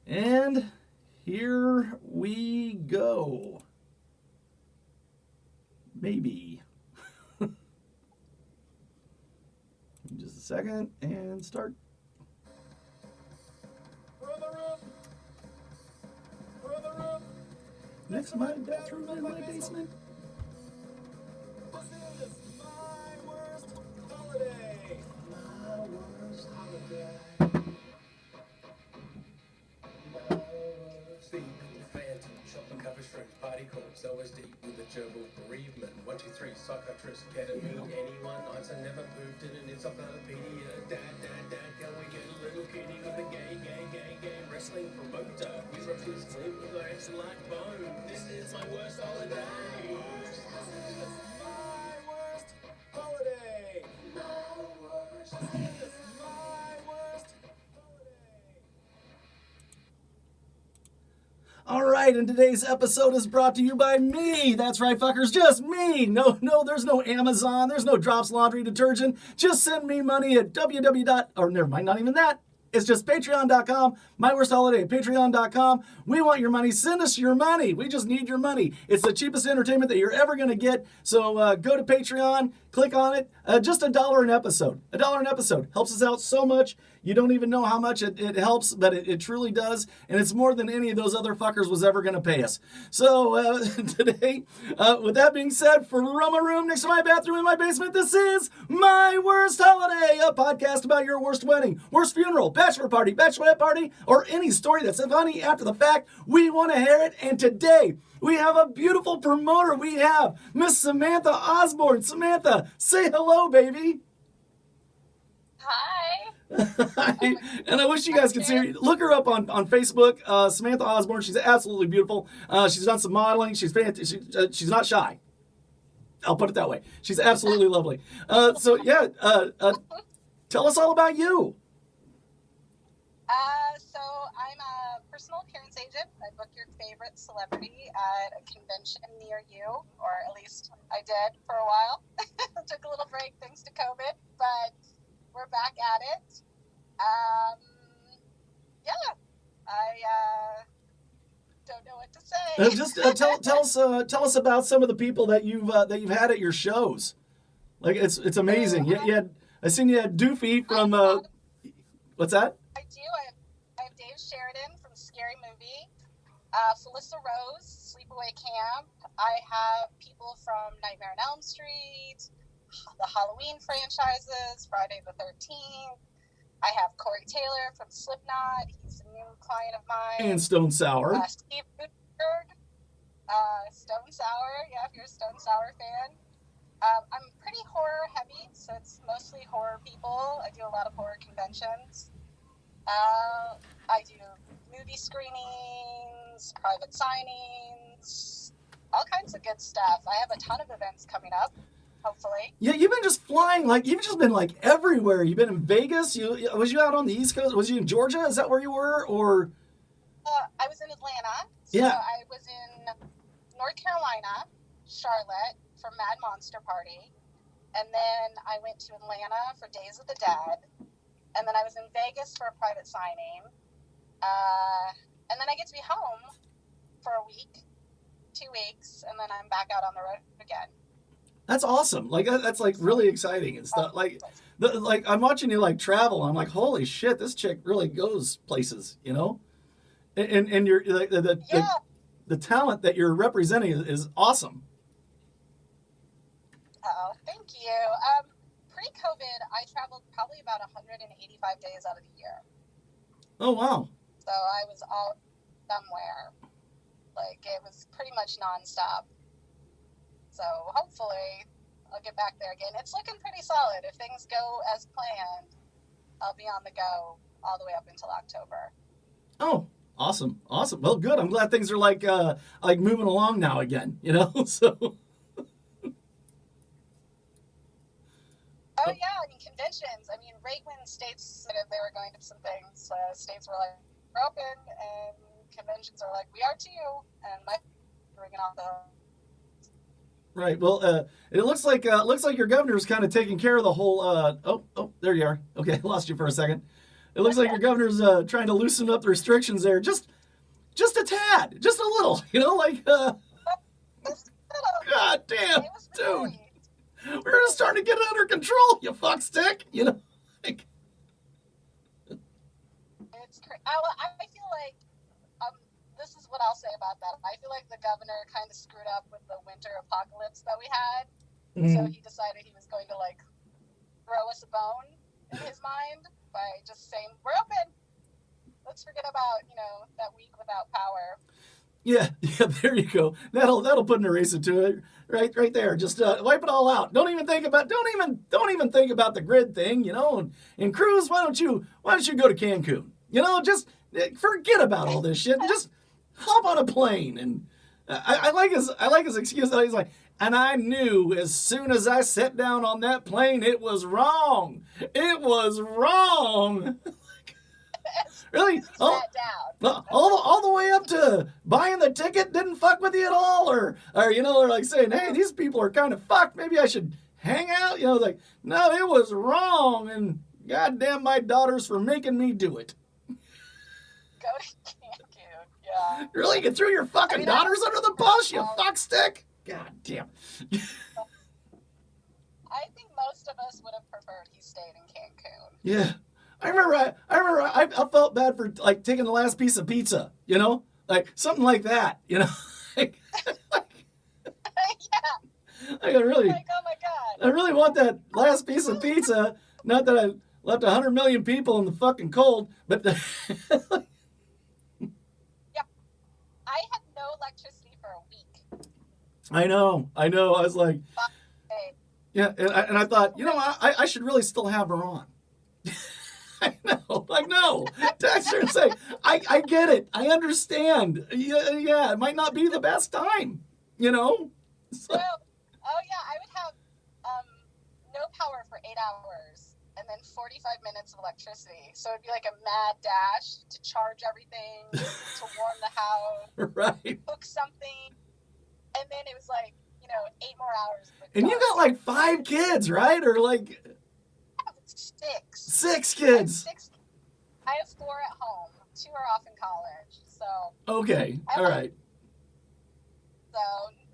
And here we go. Maybe. Just a second and start. Next to my bathroom in my basement. This is my worst holiday. My worst holiday. Speed, phantom, shopping cover shrimp, party corpse, OSD with a gerbil bereavement. 1, 2, 3, psychiatrist, ketamine, anyone, I've never pooped in an encyclopedia. Dad, can we get a little kitty with a gay, wrestling promoter. We rush to sleep with our excellent bone. This is my worst holiday. My worst holiday. My worst holiday. All right, and today's episode is brought to you by me. That's right, fuckers, just me. No, there's no Amazon. There's no Drops Laundry Detergent. Just send me money at or never mind, not even that. It's just patreon.com, my worst holiday at patreon.com. We want your money. Send us your money. We just need your money. It's the cheapest entertainment that you're ever going to get. So go to Patreon, click on it. Just $1 an episode. $1 an episode helps us out so much. You don't even know how much it helps, but it truly does. And it's more than any of those other fuckers was ever going to pay us. So today, with that being said, from my room next to my bathroom in my basement, this is My Worst Holiday, a podcast about your worst wedding, worst funeral, bachelor party, bachelorette party, or any story that's funny after the fact. We want to hear it. And today, we have a beautiful promoter. We have Miss Samantha Osborne. Samantha, say hello, baby. Hi. And I wish you guys could see her. Look her up on Facebook, Samantha Osborne. She's absolutely beautiful. She's done some modeling. She's fantastic. She's not shy. I'll put it that way. She's absolutely lovely. Tell us all about you. So I'm a personal appearance agent. I book your favorite celebrity at a convention near you, or at least I did for a while. Took a little break thanks to COVID, but we're back at it. I don't know what to say. Just tell us about some of the people that you've had at your shows. Like it's amazing. I seen you had Doofy from what's that? I do. I have Dave Sheridan from Scary Movie, Felissa Rose, Sleepaway Camp. I have people from Nightmare on Elm Street, the Halloween franchises, Friday the 13th. I have Corey Taylor from Slipknot. He's a new client of mine. And Stone Sour. Steve Gutenberg. Stone Sour. Yeah, if you're a Stone Sour fan. I'm pretty horror heavy, so it's mostly horror people. I do a lot of horror conventions. I do movie screenings, private signings, all kinds of good stuff. I have a ton of events coming up. Hopefully. Yeah, you've been just flying, you've just been everywhere. You've been in Vegas. Was you out on the East Coast? Was you in Georgia? Is that where you were? Or I was in Atlanta. Yeah. So I was in North Carolina, Charlotte for Mad Monster Party, and then I went to Atlanta for Days of the Dead, and then I was in Vegas for a private signing, and then I get to be home for a week, 2 weeks, and then I'm back out on the road again. That's awesome. That's really exciting and stuff. I'm watching you travel. I'm like, holy shit, this chick really goes places, you know? And you're the talent that you're representing is awesome. Oh, thank you. Pre-COVID, I traveled probably about 185 days out of the year. Oh, wow. So I was all somewhere. It was pretty much nonstop. So hopefully I'll get back there again. It's looking pretty solid. If things go as planned, I'll be on the go all the way up until October. Oh, awesome. Awesome. Well, good. I'm glad things are moving along now again, you know? So. Oh, yeah. Conventions. Right when states said they were going to some things, states were we're open, and conventions are we are too. And my bringing off the. Right. Well, it looks like your governor's kind of taking care of the whole. Oh, there you are. Okay, I lost you for a second. It looks like your governor's trying to loosen up the restrictions there, just a tad, just a little. You know, like God damn, It was dude, very, we're starting to get it under control. You fuckstick. You know, like, it's crazy. I feel like this is what I'll say about that. I feel like the governor kind of screwed up with the winter apocalypse that we had. So he decided he was going to like throw us a bone in his mind by just saying, "We're open. Let's forget about, that week without power." yeah, there you go. That'll put an eraser to it, right there. Just wipe it all out. Don't even think about the grid thing, you know. And Cruz, why don't you go to Cancun? You know, just forget about all this shit and just hop on a plane. And I like his excuse. He's like, and I knew as soon as I sat down on that plane, it was wrong. It was wrong. Really? All the way up to buying the ticket didn't fuck with you at all, or like saying, hey, these people are kind of fucked. Maybe I should hang out. You know, like, no, it was wrong, and goddamn my daughters for making me do it. Go to Cancun, yeah. Really, you threw your fucking daughters under the bus, you fuckstick? God damn. I think most of us would have preferred he stayed in Cancun. Yeah. I remember I felt bad for like taking the last piece of pizza, you know? Like something like that, you know? Yeah. I really, Like, oh my God. I really want that last piece of pizza. Not that I left 100 million people in the fucking cold, but Yeah. I had no electricity for a week. I know. I was like, yeah, and I thought, you know, I should really still have her on. I know, like, no. Text her and say, I get it. I understand. Yeah, it might not be the best time, you know? So, oh yeah, I would have no power for 8 hours and then 45 minutes of electricity. So it'd be like a mad dash to charge everything, to warm the house, right. cook something, and then it was like, 8 more hours. And you got like 5 kids, right? Or like 6. 6 kids. I have 4 at home. 2 are off in college. So okay, all right. So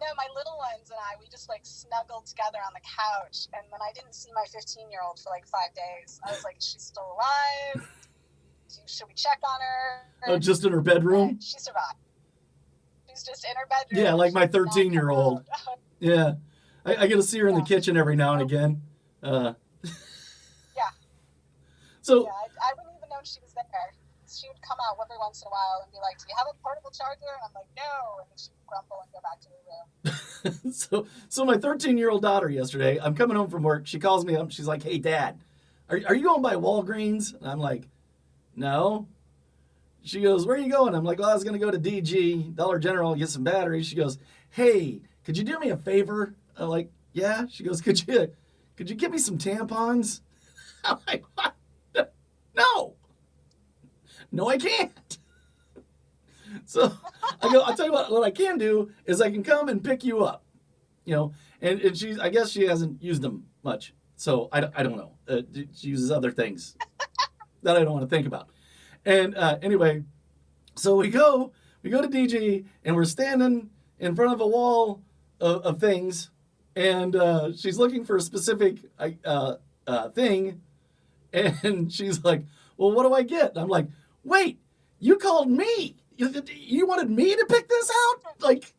no, my little ones and I, we just like snuggled together on the couch, and then I didn't see my 15-year-old for like 5 days. I was like, she's still alive. Should we check on her? Oh, just in her bedroom? She survived. She's just in her bedroom. Yeah, like my 13-year-old. Yeah. I get to see her in the kitchen every now and again. Yeah. So. Yeah, I wouldn't even know she was there. She would come out every once in a while and be like, do you have a portable charger? And I'm like, no. And then she'd grumble and go back to her room. So my 13-year-old daughter yesterday, I'm coming home from work. She calls me up. She's like, hey, Dad, are you going by Walgreens? And I'm like, no. She goes, where are you going? I'm like, well, I was going to go to DG, Dollar General, and get some batteries. She goes, hey, could you do me a favor? I'm like, yeah. She goes, could you get me some tampons? I'm like, what? No, I can't. So I go, I'll tell you what I can do is I can come and pick you up, you know, and I guess she hasn't used them much. So I don't know. She uses other things that I don't want to think about. And anyway, so we go to DG and we're standing in front of a wall of things, and she's looking for a specific thing, and she's like, well, what do I get? And I'm like, wait, you called me. You wanted me to pick this out? Like,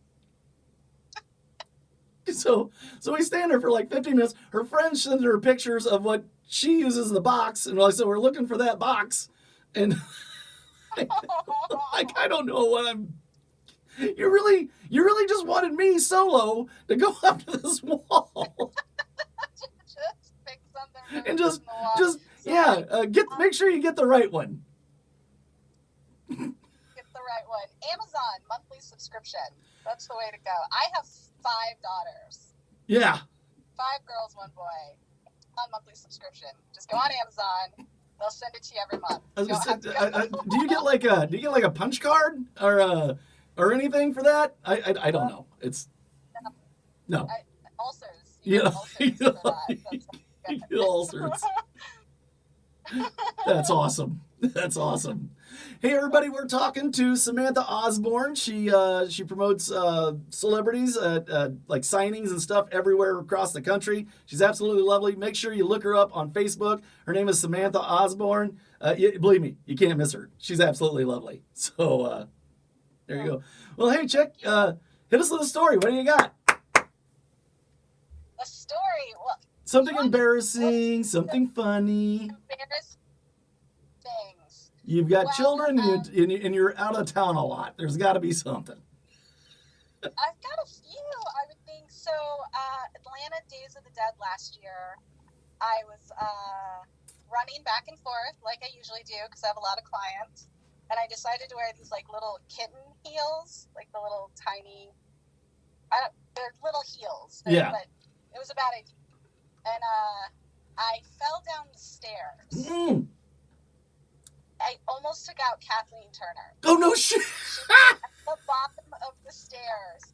so we stand there for like 15 minutes. Her friend sends her pictures of what she uses in the box, and so we're looking for that box, and like, I don't know what I'm. You really just wanted me solo to go up to this wall. Just pick something and just make sure you get the right one. Get the right one. Amazon monthly subscription. That's the way to go. I have 5 daughters. Yeah. 5 girls, 1 boy. On monthly subscription. Just go on Amazon. They'll send it to you every month. Do you get like a punch card or anything for that? I don't know. It's no. Ulcers. Yeah. Ulcers for that. You get ulcers. That's awesome. That's awesome. Hey everybody, we're talking to Samantha Osborne. She promotes celebrities at like signings and stuff everywhere across the country. She's absolutely lovely. Make sure you look her up on Facebook. Her name is Samantha Osborne. Believe me, you can't miss her. She's absolutely lovely. So there you go. Well, hey, Chick, hit us with a story. What do you got? A story. Well, Something embarrassing, something funny. embarrassing things. You've got Well, children and you're out of town a lot. There's got to be something. I've got a few, I would think. So, Atlanta Days of the Dead last year, I was running back and forth like I usually do because I have a lot of clients. And I decided to wear these like little kitten heels, like the little tiny, they're little heels. Yeah. But it was a bad idea. And I fell down the stairs. Mm. I almost took out Kathleen Turner. Oh, no shit. At the bottom of the stairs.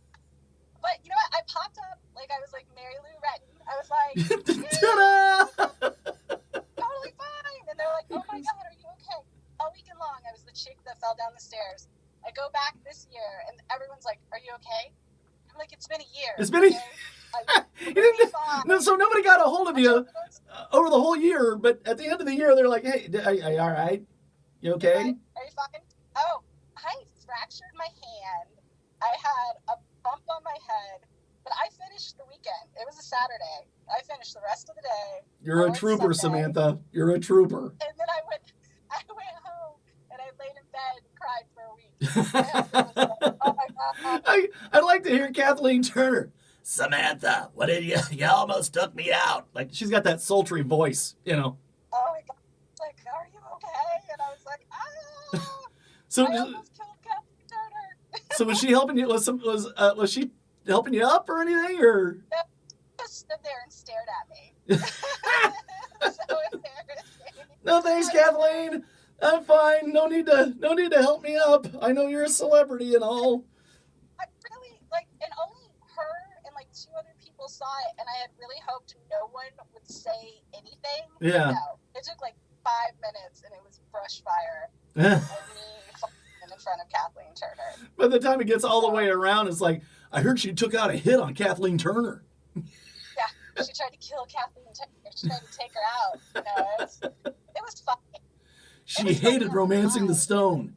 But you know what? I popped up like I was like Mary Lou Retton. I was like, Ta-da! totally fine. And they're like, oh my God, are you okay? All weekend long, I was the chick that fell down the stairs. I go back this year, and everyone's like, are you okay? I'm like, it's been a year. It's been a okay? I'm really fine. No, so nobody got a hold of you over the whole year, but at the end of the year, they're like, hey, are you all right? You okay? Are you fine? Oh, I fractured my hand. I had a bump on my head, but I finished the weekend. It was a Saturday. I finished the rest of the day. You're a trooper, Sunday. Samantha. You're a trooper. And then I went home and I laid in bed and cried for a week. Oh my God. I'd like to hear Kathleen Turner. Samantha, what did you? You almost took me out. Like she's got that sultry voice, you know. Oh my God. Like, are you okay? And I was like, ah. So, I almost killed Kathleen Turner. so was she helping you? Was she helping you up or anything, or? Just stood there and stared at me. So embarrassing. No thanks, Kathleen. I'm fine. No need to help me up. I know you're a celebrity and all. I really and only her and like 2 other people saw it, and I had really hoped no one would say anything. Yeah. No, it took like 5 minutes, and it was brush fire of me falling in front of Kathleen Turner. By the time it gets all the way around, it's like, I heard she took out a hit on Kathleen Turner. Yeah, she tried to kill Kathleen Turner. She tried to take her out. You know, it was fun. She hated romancing the stone.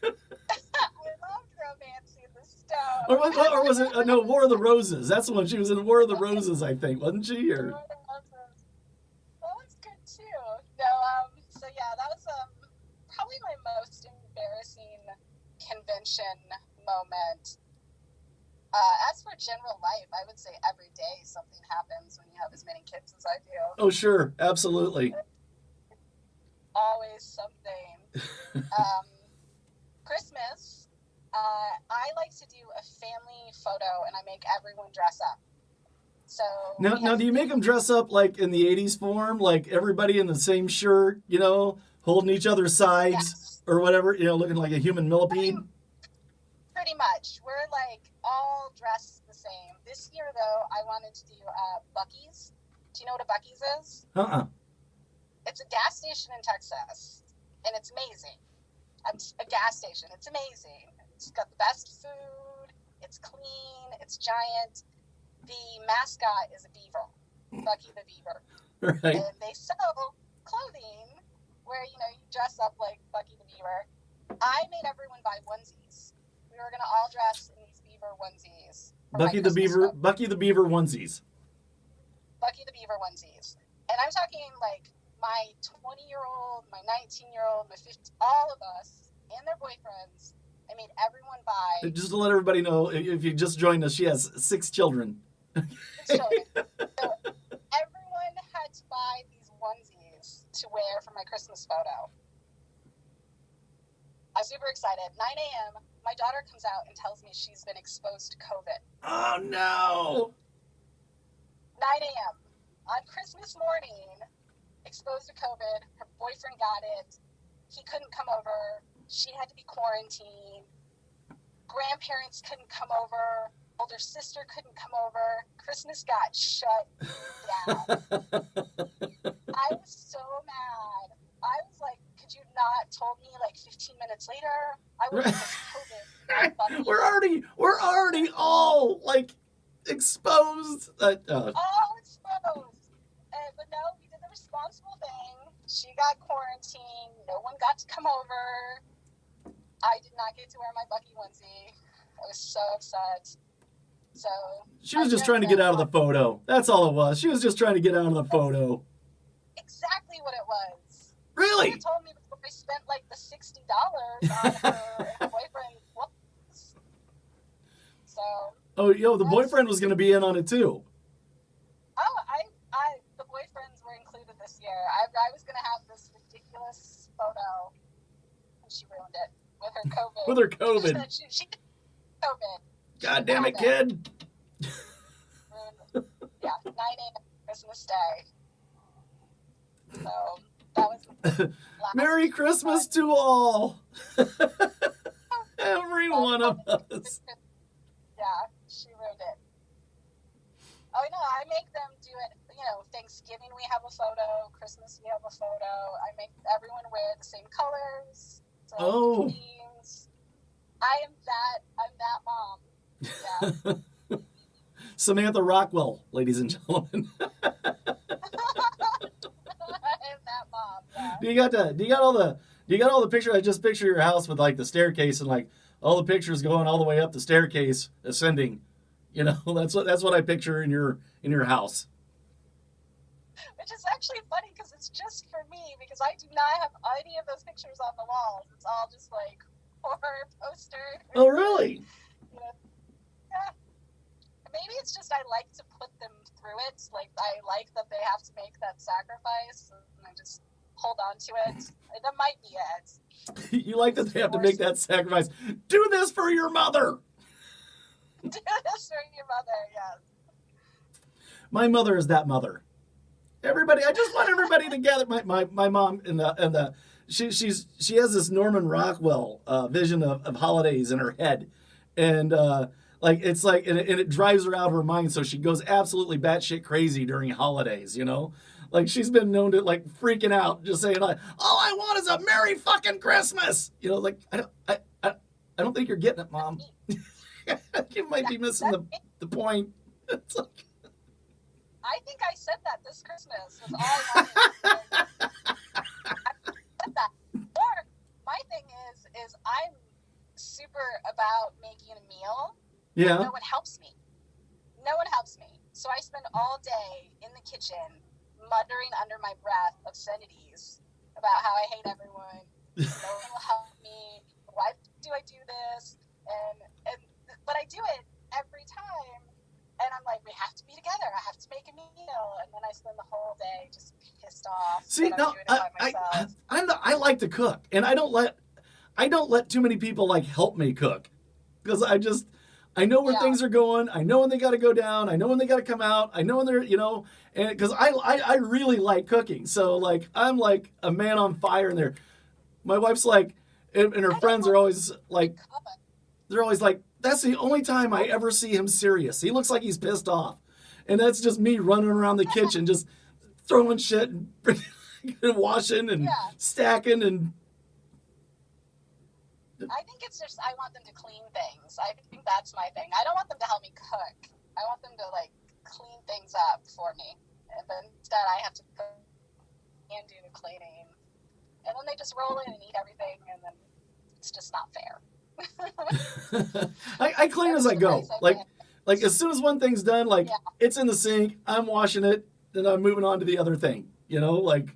I loved romancing the stone. Or was it, no, War of the Roses. That's the one. She was in War of the Roses, I think, wasn't she? Or... That was good too. No, so yeah, that was probably my most embarrassing convention moment. As for general life, I would say every day something happens when you have as many kids as I do. Oh, sure. Absolutely. Always something. Christmas, I like to do a family photo, and I make everyone dress up. So Now, do you make them dress up like in the 80s form? Like everybody in the same shirt, you know, holding each other's sides Yes. or whatever, you know, looking like a human millipede? Pretty much. We're like all dressed the same. This year, though, I wanted to do Buc-ee's. Do you know what a Buc-ee's is? Uh-uh. It's a gas station in Texas, and it's amazing. A gas station. It's amazing. It's got the best food. It's clean. It's giant. The mascot is a beaver, Bucky the beaver. Right. And they sell clothing where, you know, you dress up like Bucky the beaver. I made everyone buy onesies. We were going to all dress in these beaver onesies. Bucky the Beaver onesies. Bucky the Beaver onesies. And I'm talking like my 20-year-old, my 19-year-old, my 15, all of us and their boyfriends. I made everyone buy. Just to let everybody know, if you just joined us, she has 6 children. 6 children. So everyone had to buy these onesies to wear for my Christmas photo. I'm super excited. 9 a.m., my daughter comes out and tells me she's been exposed to COVID. Oh, no. 9 a.m. on Christmas morning, exposed to COVID. Her boyfriend got it. He couldn't come over. She had to be quarantined. Grandparents couldn't come over. Older sister couldn't come over. Christmas got shut down. I was so mad. I was like, could had you not told me like 15 minutes later, I would have just COVID. We're already all like exposed. All exposed. But no, we did the responsible thing. She got quarantined. No one got to come over. I did not get to wear my Bucky onesie. I was so upset. So she was just trying to get out of the photo. That's all it was. She was just trying to get out of the photo. Exactly what it was. Really? She told me before I spent like the $60 on her and her boyfriend. So. Oh, yo, the boyfriend was going to be in on it too. Oh, the boyfriends were included this year. I was going to have this ridiculous photo, and she ruined it with her COVID. With her COVID. She COVID. God damn it, kid. Yeah, 9 a.m. Christmas Day. So that was Merry Christmas to all. Every one of us. Yeah, she ruined it. Oh, no, I make them do it. You know, Thanksgiving we have a photo, Christmas we have a photo. I make everyone wear the same colors. So Oh. themes. I'm that mom. Yeah. Samantha Rockwell, ladies and gentlemen. I'm that mom. Yeah. Do you got all the pictures? I just picture your house with like the staircase and like all the pictures going all the way up the staircase, ascending. You know, that's what I picture in your house. Which is actually funny because it's just for me, because I do not have any of those pictures on the walls. It's all just like horror posters. Oh, really? Yeah. Maybe it's just I like to put them through it. Like, I like that they have to make that sacrifice, and I just hold on to it. That might be it. You like that they have to make that sacrifice. Do this for your mother. Do this for your mother, yes. My mother is that mother. Everybody, I just want everybody together. My mom she has this Norman Rockwell vision of holidays in her head, and it drives her out of her mind. So she goes absolutely batshit crazy during holidays. You know, like she's been known to like freaking out, just saying like, "All I want is a Merry fucking Christmas." You know, like I don't think you're getting it, Mom. You might be missing the point. It's like, I think I said that this Christmas was all I wanted. I said that. Or my thing is I'm super about making a meal. yeah. No one helps me. So I spend all day in the kitchen muttering under my breath obscenities about how I hate everyone. No one will help me. Why do I do this? But I do it every time. And I'm like, we have to be together. I have to make a meal. And then I spend the whole day just pissed off. See, that I'm no, doing it by myself. I like to cook, and I don't let too many people like help me cook, because I know where things are going. I know when they got to go down. I know when they got to come out. I know when they're, and because I really like cooking. So like I'm like a man on fire in there. My wife's like, and her friends are always like, they're always like, that's the only time I ever see him serious. He looks like he's pissed off. And that's just me running around the kitchen, just throwing shit and washing and stacking. And I think it's just, I want them to clean things. I think that's my thing. I don't want them to help me cook. I want them to like clean things up for me. But instead I have to cook and do the cleaning. And then they just roll in and eat everything, and then it's just not fair. I clean as I go. Like as soon as one thing's done, like it's in the sink, I'm washing it, then I'm moving on to the other thing. You know, like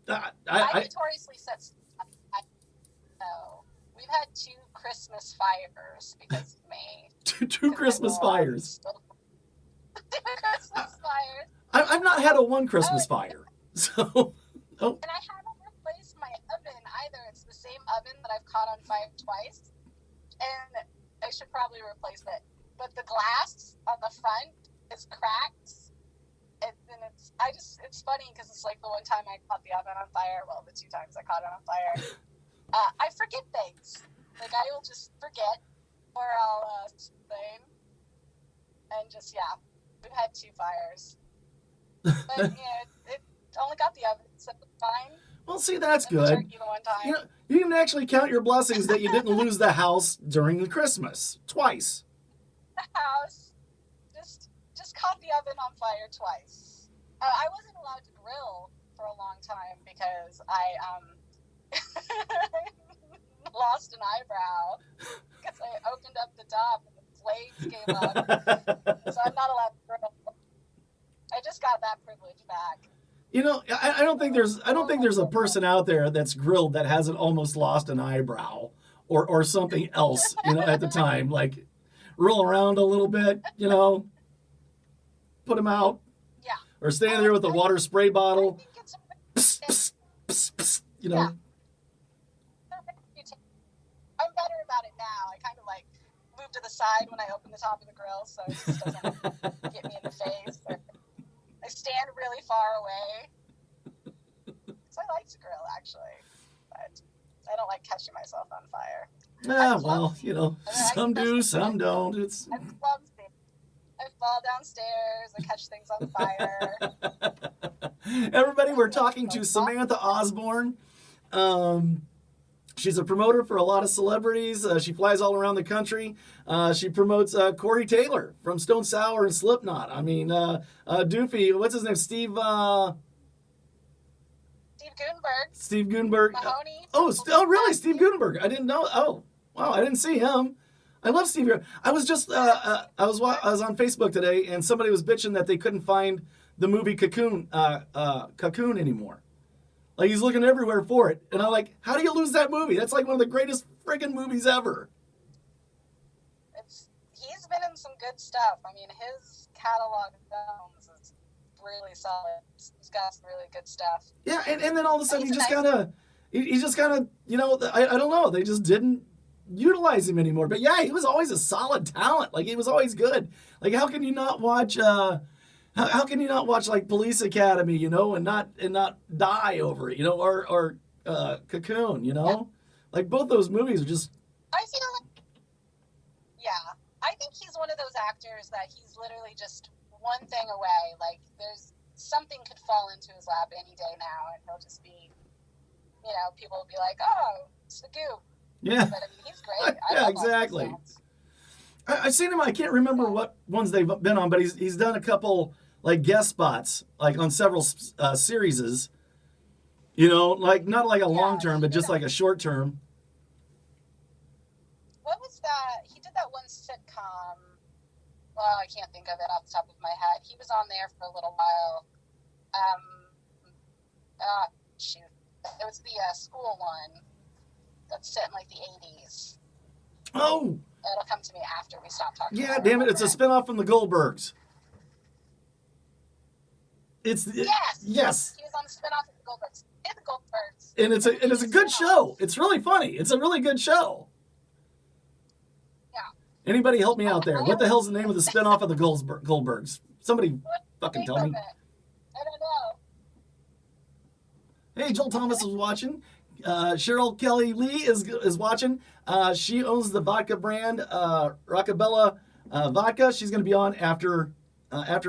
I notoriously set. No, we've had 2 Christmas fires because of me. two Christmas fires. 2 Christmas fires. I've not had a 1 Christmas fire, so. Oh. And I haven't replaced my oven either. It's the same oven that I've caught on fire twice. And I should probably replace it. But the glass on the front is cracked. And it's funny because it's like the one time I caught the oven on fire. Well, the 2 times I caught it on fire. I forget things. Like I will just forget, or I'll explain. And just, we've had 2 fires. But, it only got the oven, so it's fine. Well, see, that's And the good. turkey the one time. You know, you can actually count your blessings that you didn't lose the house during the Christmas twice. The house just caught the oven on fire twice. I wasn't allowed to grill for a long time because I lost an eyebrow because I opened up the top and the flames came up. So I'm not allowed to grill. I just got that privilege back. You know, I don't think there's a person out there that's grilled that hasn't almost lost an eyebrow or something else, you know, at the time. Like roll around a little bit, you know, put them out. Yeah. Or stand there with a water spray I bottle. think it's Psst, psst, psst, psst, you know. Yeah. I'm better about it now. I kind of like move to the side when I open the top of the grill so it just doesn't get me in the face. Or I stand really far away. So I like to grill actually, but I don't like catching myself on fire. Well, you know, some do, some don't. It's I'm clumsy. I fall downstairs. I catch things on fire. Everybody, we're talking to Samantha Osborne. She's a promoter for a lot of celebrities. She flies all around the country. She promotes Corey Taylor from Stone Sour and Slipknot. I mean, Doofy, what's his name? Steve Gutenberg. Steve Gutenberg. Mahoney. Oh, really? Steve Gutenberg. I didn't know. Oh, wow. I didn't see him. I love Steve. I was just I was on Facebook today, and somebody was bitching that they couldn't find the movie Cocoon anymore. Like he's looking everywhere for it, and I'm like, how do you lose that movie? That's like one of the greatest friggin' movies ever. He's been in some good stuff. I mean, his catalog of films is really solid. He's got some really good stuff. Yeah, and then all of a sudden he just kind of, you know, I don't know. They just didn't utilize him anymore. But yeah, he was always a solid talent. Like he was always good. Like how can you not watch? How can you not watch like Police Academy, you know, and not die over it, you know, or Cocoon, you know, yeah. Like both those movies are just. I feel like, yeah, I think he's one of those actors that he's literally just one thing away. Like there's something could fall into his lap any day now, and he'll just be, you know, people will be like, oh, it's the Goop. Yeah. But I mean, he's great. Yeah, exactly. I've seen him. I can't remember what ones they've been on, but he's done a couple like guest spots, like on several series, you know, like not like a long term, but just like a short term. What was that? He did that one sitcom. Well, I can't think of it off the top of my head. He was on there for a little while. Shoot. It was the school one that's set in like the 80s. Oh. It'll come to me after we stop talking. Yeah, damn it. It's a spinoff from the Goldbergs. Yes. He was on the spinoff of the Goldbergs. And it's a good show. It's really funny. It's a really good show. Yeah. Anybody help me out there? What the hell's the name of the spinoff of the Goldbergs? Somebody fucking tell me. I don't know. Hey, Joel Thomas is watching. Cheryl Kelly Lee is watching. She owns the vodka brand Rockabella Vodka. She's going to be on after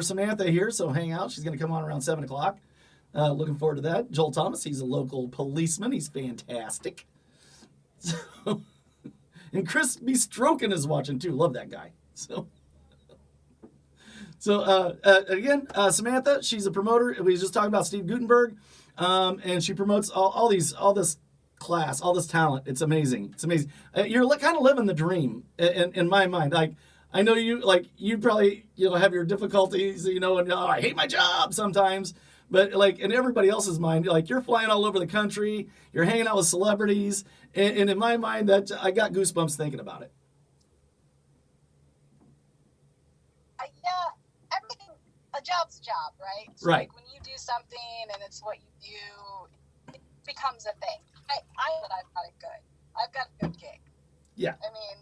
Samantha here, so hang out. She's going to come on around 7 o'clock. Looking forward to that. Joel Thomas, he's a local policeman. He's fantastic. And Chris B. Stroken is watching too. Love that guy. So again, Samantha, she's a promoter. We was just talking about Steve Gutenberg, and she promotes all this class, all this talent. It's amazing. It's amazing. You're kind of living the dream in my mind. Like I know you probably have your difficulties, and I hate my job sometimes. But like in everybody else's mind, like you're flying all over the country, you're hanging out with celebrities, and in my mind, that I got goosebumps thinking about it. Yeah, everything. A job's a job, right? So right. Like when you do something and it's what you do, it becomes a thing. I know that I've got it good. I've got a good gig. Yeah. I mean,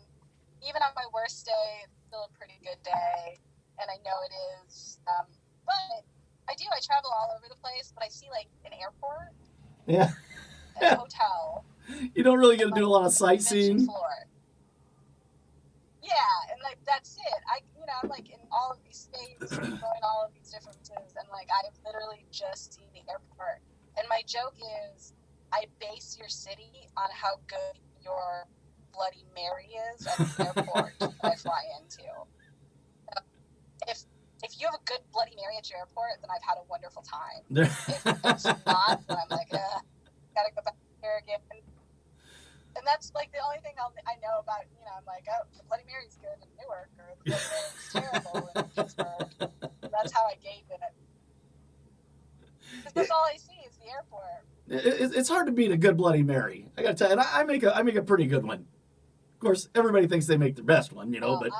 even on my worst day, it's still a pretty good day, and I know it is. But I travel all over the place, but I see like an airport, yeah, a hotel. You don't really get to do a lot of sightseeing. Yeah, and like that's it. I'm like in all of these states, going all of these differences, and like I've literally just seen the airport. And my joke is, I base your city on how good your Bloody Mary is at the airport that I fly into. If if you have a good Bloody Mary at your airport, then I've had a wonderful time. If it's not, then I'm like, gotta go back here again. And that's like the only thing I know about, I'm like, oh, the Bloody Mary's good in Newark, or the Bloody Mary's terrible in Pittsburgh. That's how I gauge it. Because that's all I see is the airport. It's hard to beat a good Bloody Mary. I gotta tell you, and I make a pretty good one. Of course, everybody thinks they make the best one, but.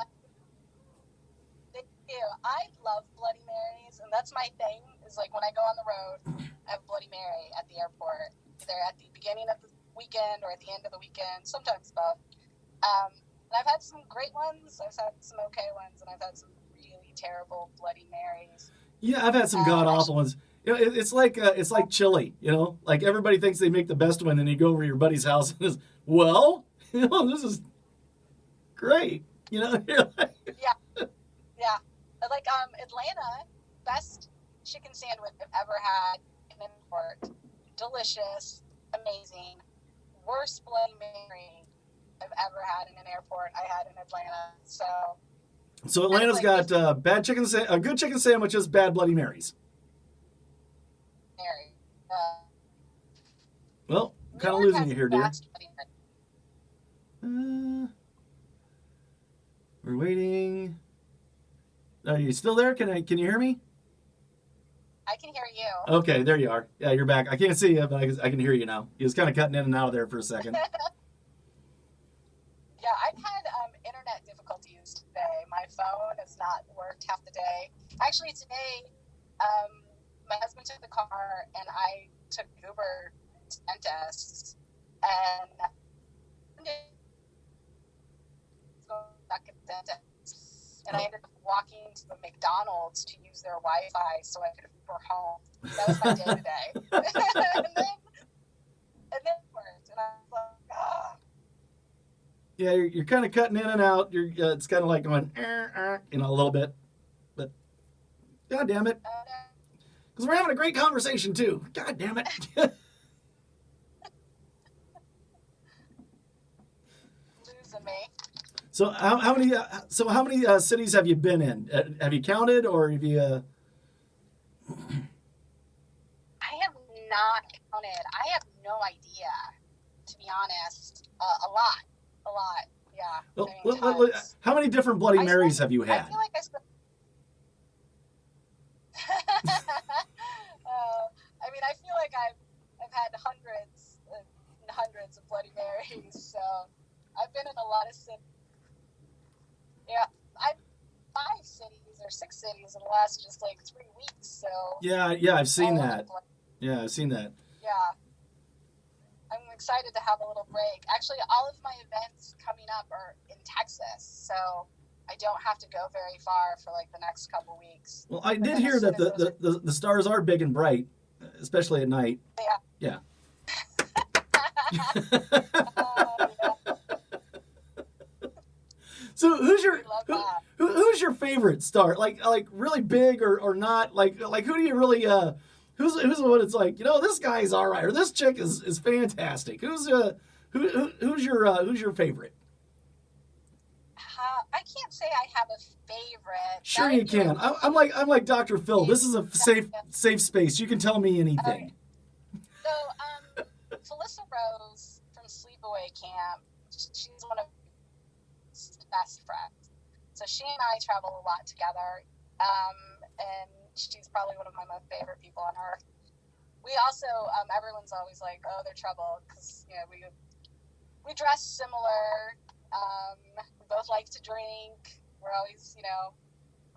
I love Bloody Marys, and that's my thing, is like when I go on the road, I have Bloody Mary at the airport, either at the beginning of the weekend or at the end of the weekend, sometimes both. And I've had some great ones, I've had some okay ones, and I've had some really terrible Bloody Marys. Yeah, I've had some god-awful ones. It's like chili, like everybody thinks they make the best one, and you go over to your buddy's house and it's, well, this is great, you're like, Yeah. Like Atlanta, best chicken sandwich I've ever had in an airport. Delicious, amazing. Worst Bloody Mary I've ever had in an airport I had in Atlanta. So Atlanta's got good chicken sandwiches, bad Bloody Marys. Mary. Well, I'm kind of losing you here, dear. We're waiting. Are you still there? Can you hear me? I can hear you. Okay, there you are. Yeah, you're back. I can't see you, but I can hear you now. You was kind of cutting in and out of there for a second. Yeah, I've had internet difficulties today. My phone has not worked half the day. Actually, today, my husband took the car and I took Uber to dentist, and back at the dentist. And I ended up walking to the McDonald's to use their Wi-Fi so I could Uber home. That was my day today. and then it worked. And I was like, ah. Yeah, you're kind of cutting in and out. It's kind of like going, a little bit. But, God damn it. Because we're having a great conversation, too. God damn it. Losing me. So how many cities have you been in? Have you counted, or have you? I have not counted. I have no idea, to be honest. A lot. Yeah. Well, how many different Bloody Marys have you had? I feel like I spent. I feel like I've had hundreds and hundreds of Bloody Marys. So I've been in a lot of cities. Yeah, I've 5 cities or 6 cities in the last just like 3 weeks. So yeah, I've seen that. Yeah, I've seen that. Yeah, I'm excited to have a little break. Actually, all of my events coming up are in Texas, so I don't have to go very far for like the next couple weeks. Well, I did hear that the stars are big and bright, especially at night. Yeah. So who's your favorite star? Like really big or not? Like who do you really who's the one that's like, this guy's all right, or this chick is fantastic? Who's your favorite? I can't say I have a favorite. Sure you can. I'm like Dr. Phil. This is a safe space. You can tell me anything. So Felissa Rose from Sleepaway Camp, she's one of my best friends. So she and I travel a lot together, and she's probably one of my most favorite people on earth. We also, everyone's always like, oh, they're trouble, because we dress similar. We both like to drink. We're always,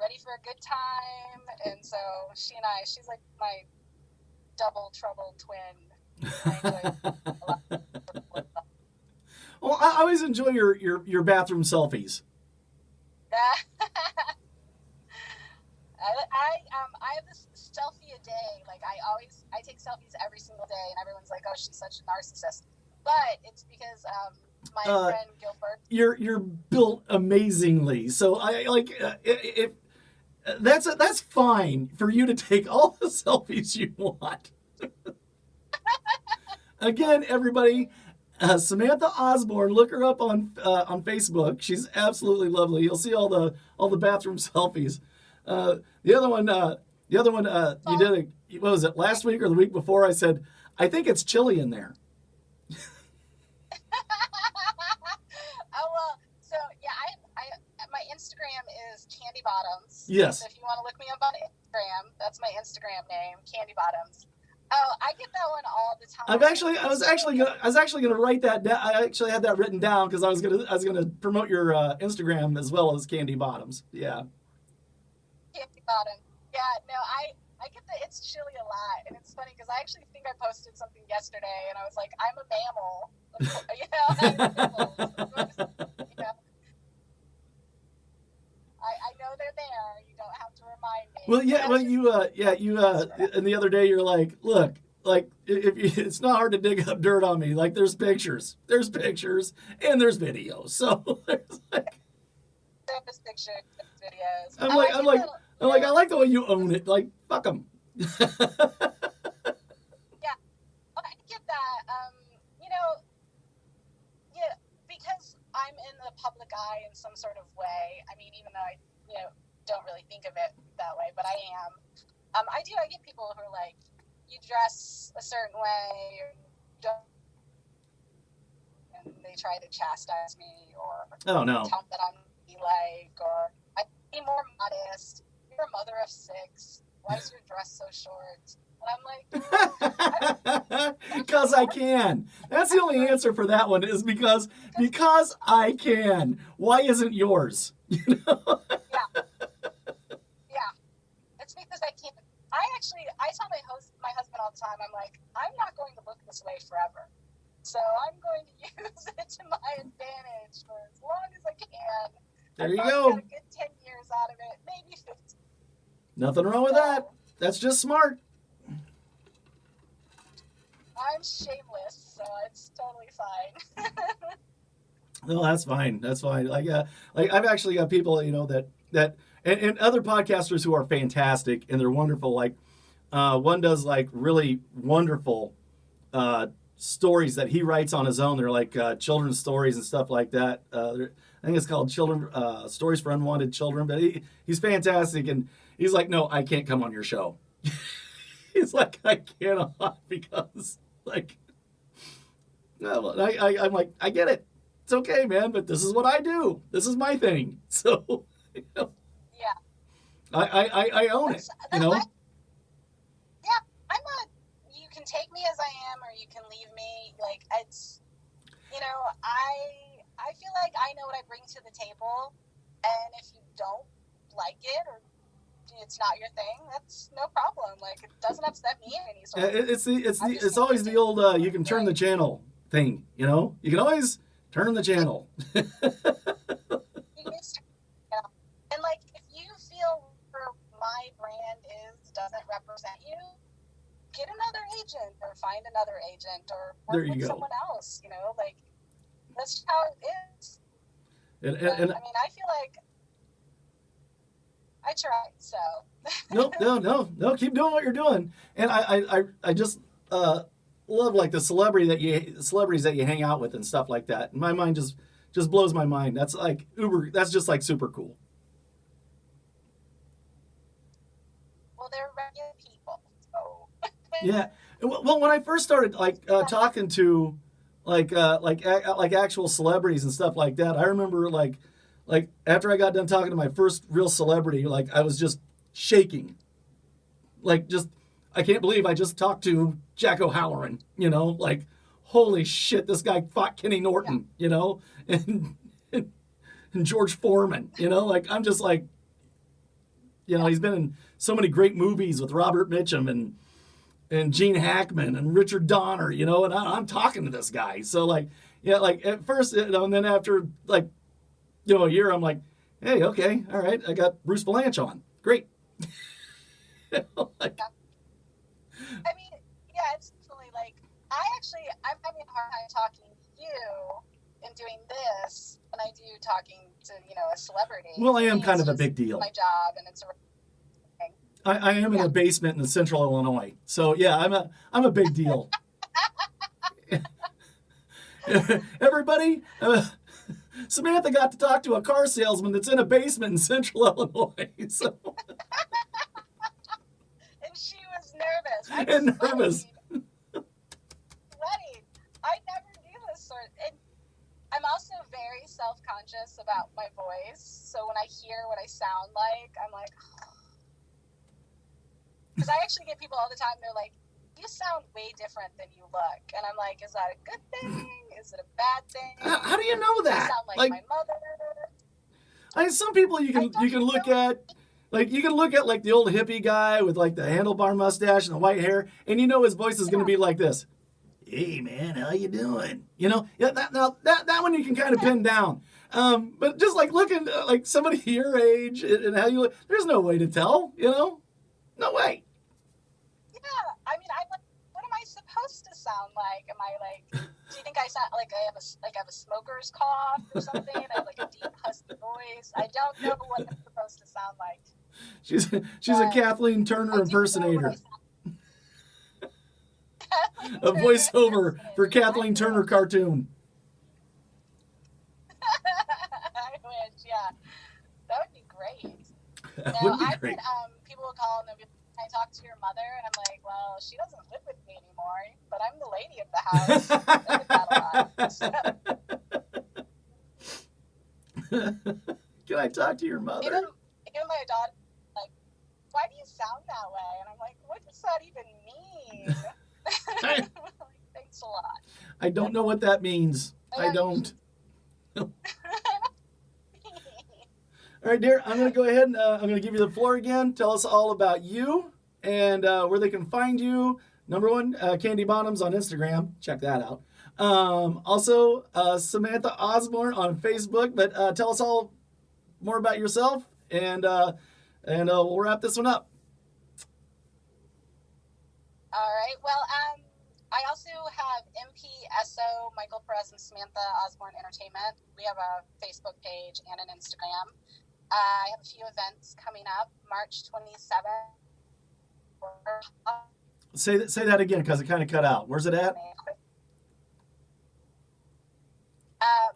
ready for a good time. And so she's like my double trouble twin. I enjoy a lot. Well, I always enjoy your bathroom selfies. I have this selfie a day. Like I take selfies every single day, and everyone's like, "Oh, she's such a narcissist." But it's because my friend Gilbert. You're built amazingly, so I like if that's fine for you to take all the selfies you want. Again, everybody, Samantha Osborne. Look her up on Facebook. She's absolutely lovely. You'll see all the bathroom selfies. The other one, you did what was it, last week or the week before? I said, I think it's chilly in there. Oh well, so yeah, I my Instagram is Candy Bottoms. Yes. So if you want to look me up on Instagram, that's my Instagram name, Candy Bottoms. Oh, I get that one all the time. I was actually gonna write that down. I actually had that written down because I was gonna promote your Instagram as well as Candy Bottoms. Yeah. Candy Bottom. Yeah, no, I get that it's chilly a lot, and it's funny because I actually think I posted something yesterday, and I was like, I'm a mammal, you know, I'm a mammal. You know, I know they're there. You don't have to remind me. Well, and the other day you're like, look, like if it's not hard to dig up dirt on me. Like there's pictures, and there's videos. So there's like, there's pictures, there's videos. I'm like, I like the way you own it. Like, fuck them. Yeah, I get that. You know, yeah, because I'm in the public eye in some sort of way. I mean, even though I, don't really think of it that way, but I am. I get people who are like, you dress a certain way, or don't, and they try to chastise me, or Oh no. tell me that I'm like, or I be more modest. You're a mother of 6. Why is your dress so short? And I'm like, Because I can. That's the only answer for that one is because I can. Why isn't yours? yeah, it's because I can't. I tell my husband all the time, I'm like, I'm not going to look this way forever. So I'm going to use it to my advantage for as long as I can. There you I've go. got a good 10 years out of it, maybe 15. Nothing wrong with that. That's just smart. I'm shameless, so it's totally fine. No, that's fine. That's fine. Like I've actually got people, that and other podcasters who are fantastic and they're wonderful. Like one does like really wonderful stories that he writes on his own. They're like children's stories and stuff like that. I think it's called Stories for Unwanted Children. But he's fantastic, and he's like, no, I can't come on your show. He's like, I cannot because like, no, I'm like, I get it. It's okay, man, but this is what I do. This is my thing. So, Yeah. I own it. You can take me as I am, or you can leave me. Like, it's, I feel like I know what I bring to the table, and if you don't like it, or it's not your thing, that's no problem. Like, it doesn't upset me in any sort of. It's always the old you can turn the channel thing. You can always turn the channel. And like, if you feel my brand doesn't represent you, get another agent or find another agent or work with someone else. Like, that's how it is. And I mean, I feel like I tried, so. No. Keep doing what you're doing. And I just love like the celebrities that you hang out with and stuff like that. And my mind just blows my mind. That's like That's just like super cool. Well, they're regular people, so. Yeah. Well, when I first started talking to like actual celebrities and stuff like that, I remember like after I got done talking to my first real celebrity, like I was just shaking. Like I can't believe I just talked to Jack O'Halloran, like holy shit, this guy fought Kenny Norton, and George Foreman, like I'm just like, he's been in so many great movies with Robert Mitchum and Gene Hackman and Richard Donner, and I'm talking to this guy. So like at first, and then after like, a year, I'm like, hey, okay, all right, I got Bruce Blanche on. Great. I mean, yeah, it's definitely like, I'm having a hard time talking to you and doing this than I do talking to, a celebrity. Well, I am kind of a big deal. My job, and it's a thing. I am in a basement in central Illinois. So yeah, I'm a big deal. Everybody, Samantha got to talk to a car salesman that's in a basement in Central Illinois. So, And she was nervous. I was and nervous. Sweating. I never do this sort. And I'm also very self-conscious about my voice. So when I hear what I sound like, I'm like, because I actually get people all the time. They're like, "You sound way different than you look," and I'm like, "Is that a good thing? Is it a bad thing? How do you know I that? sound like my mother." Some people you can look at. Like, you can look at, like, the old hippie guy with, like, the handlebar mustache and the white hair, and you know his voice is going to be like this. Hey, man, how you doing? You know, yeah, that one you can kind of pin down. But just, like, looking like somebody your age and how you look, there's no way to tell, you know? No way. Yeah, I mean, I'm like, what am I supposed to sound like? Am I like, do you think I sound like I have a smoker's cough or something? I have, like, a deep, husky voice. I don't know what I'm supposed to sound like. She's a Kathleen Turner impersonator. A voiceover for Kathleen Turner cartoon. I wish, yeah. That would be great. That No, would be I've great. been, people will call and they'll be like, "Can I talk to your mother?" And I'm like, "Well, she doesn't live with me anymore, but I'm the lady of the house." I did that a lot. Can I talk to your mother? Even my daughter, like, "Why do you sound that way?" And I'm like, "What does that even mean?" Like, thanks a lot. I don't know what that means. I don't. All right, dear, I'm going to go ahead and I'm going to give you the floor again. Tell us all about you and where they can find you. Number one, Candy Bottoms on Instagram. Check that out. Also, Samantha Osborne on Facebook. But tell us all more about yourself, and we'll wrap this one up. All right. Well, I also have MPSO, Michael Perez and Samantha Osborne Entertainment. We have a Facebook page and an Instagram. I have a few events coming up. March 27th. Say that again, because it kind of cut out. Where's it at?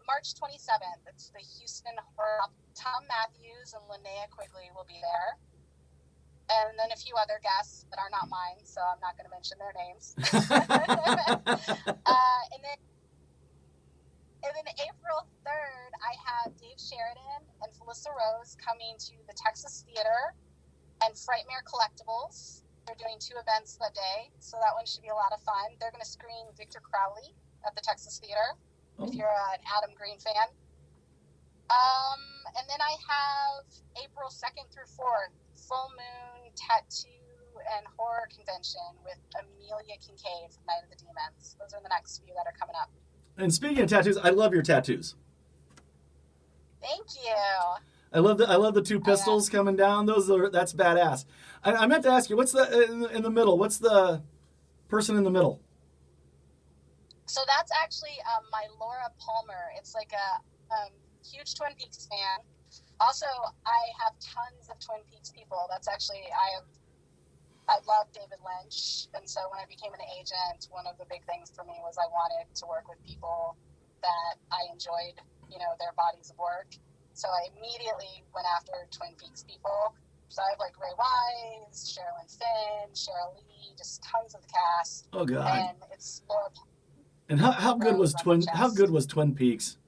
March 27th. It's the Houston Horror. Tom Matthews and Linnea Quigley will be there. And then a few other guests that are not mine, so I'm not going to mention their names. And then April 3rd, I have Dave Sheridan and Felissa Rose coming to the Texas Theater and Frightmare Collectibles. They're doing 2 events that day, so that one should be a lot of fun. They're going to screen Victor Crowley at the Texas Theater, if you're an Adam Green fan. And then I have April 2nd through 4th, Full Moon Tattoo and Horror Convention with Amelia Kincaid from Night of the Demons. Those are the next few that are coming up. And speaking of tattoos, I love your tattoos. Thank you. I love the 2 pistols coming down. That's badass. I meant to ask you, what's the in the middle? What's the person in the middle? So that's actually my Laura Palmer. It's like a huge Twin Peaks fan. Also, I have tons of Twin Peaks people. That's actually, I love David Lynch. And so when I became an agent, one of the big things for me was I wanted to work with people that I enjoyed, their bodies of work. So I immediately went after Twin Peaks people. So I have like Ray Wise, Sherilyn Finn, Cheryl Lee, just tons of the cast. Oh God! And it's Laura. And how good was Twin Peaks?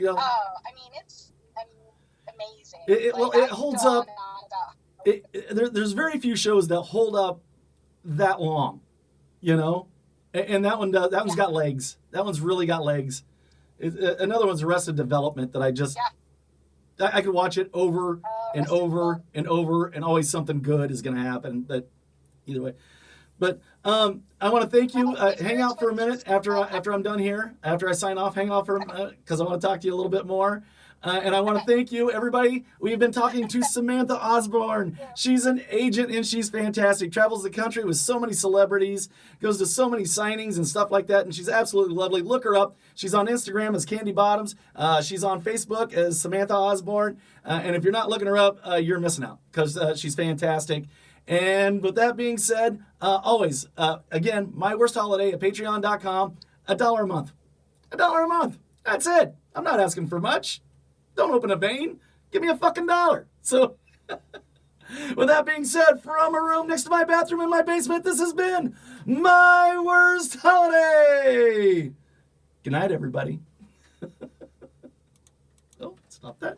Oh, I mean, it's amazing. It holds up. There's very few shows that hold up that long, and that one does. That one's got legs. That one's really got legs. Another one's Arrested Development that I could watch it over and over and over, and always something good is going to happen. But either way, I want to thank you. Hang out for a minute after I'm done here. After I sign off, hang out for because I want to talk to you a little bit more. And I want to thank you, everybody. We've been talking to Samantha Osborne. She's an agent and she's fantastic. Travels the country with so many celebrities, goes to so many signings and stuff like that. And she's absolutely lovely. Look her up. She's on Instagram as Candy Bottoms. She's on Facebook as Samantha Osborne. And if you're not looking her up, you're missing out because she's fantastic. And with that being said, always, again, My Worst Holiday at patreon.com. $1 a month. $1 a month. That's it. I'm not asking for much. Don't open a vein. Give me a fucking dollar. So, with that being said, from a room next to my bathroom in my basement, this has been my worst holiday. Good night, everybody. Oh, stop that.